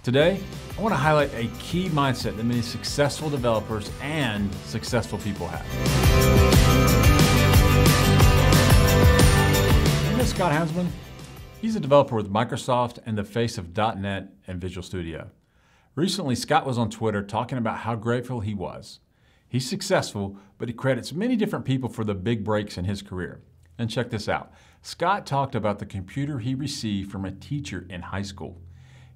Today, I want to highlight a key mindset that many successful developers and successful people have. You know Scott Hanselman? He's a developer with Microsoft and the face of .NET and Visual Studio. Recently, Scott was on Twitter talking about how grateful he was. He's successful, but he credits many different people for the big breaks in his career. And check this out. Scott talked about the computer he received from a teacher in high school.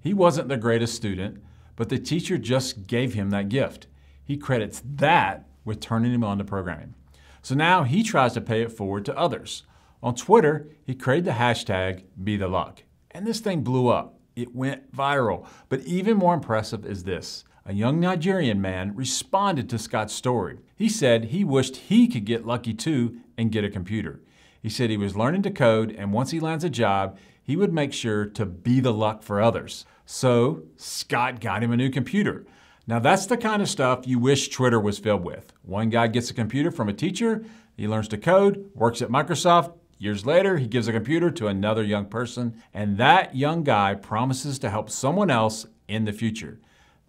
He wasn't the greatest student, but the teacher just gave him that gift. He credits that with turning him on to programming. So now he tries to pay it forward to others. On Twitter, he created the hashtag betheluck, and this thing blew up. It went viral. But even more impressive is this. A young Nigerian man responded to Scott's story. He said he wished he could get lucky too and get a computer. He said he was learning to code, and once he lands a job, he would make sure to be the luck for others. So Scott got him a new computer. Now that's the kind of stuff you wish Twitter was filled with. One guy gets a computer from a teacher, he learns to code, works at Microsoft. Years later, he gives a computer to another young person, and that young guy promises to help someone else in the future.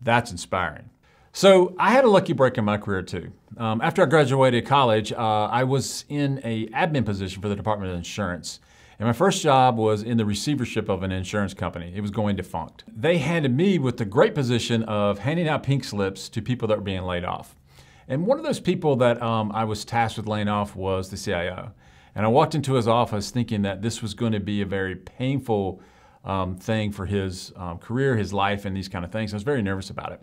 That's inspiring. So I had a lucky break in my career too. After I graduated college, I was in an admin position for the Department of Insurance. And my first job was in the receivership of an insurance company. It was going defunct. They handed me with the great position of handing out pink slips to people that were being laid off. And one of those people that I was tasked with laying off was the CIO. And I walked into his office thinking that this was going to be a very painful thing for his career, his life, and these kind of things. I was very nervous about it.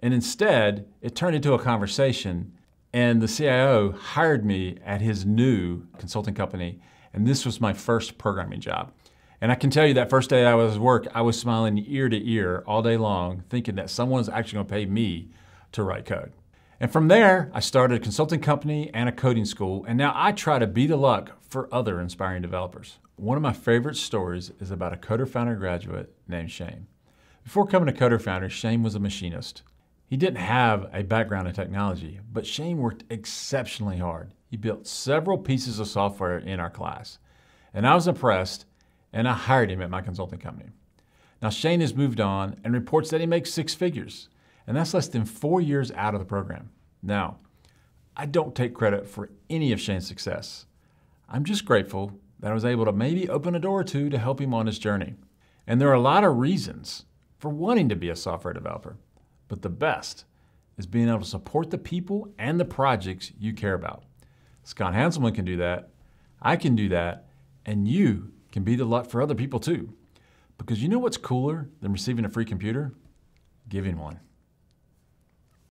And instead, it turned into a conversation, and the CIO hired me at his new consulting company, and this was my first programming job. And I can tell you that first day I was at work, I was smiling ear to ear all day long, thinking that someone was actually going to pay me to write code. And from there, I started a consulting company and a coding school, and now I try to be the luck for other inspiring developers. One of my favorite stories is about a Coder Foundry graduate named Shane. Before coming to Coder Foundry, Shane was a machinist. He didn't have a background in technology, but Shane worked exceptionally hard. He built several pieces of software in our class, and I was impressed, and I hired him at my consulting company. Now Shane has moved on and reports that he makes 6 figures, and that's less than 4 years out of the program. Now, I don't take credit for any of Shane's success. I'm just grateful that I was able to maybe open a door or two to help him on his journey. And there are a lot of reasons for wanting to be a software developer, but the best is being able to support the people and the projects you care about. Scott Hanselman can do that, I can do that, and you can be the luck for other people too. Because you know what's cooler than receiving a free computer? Giving one.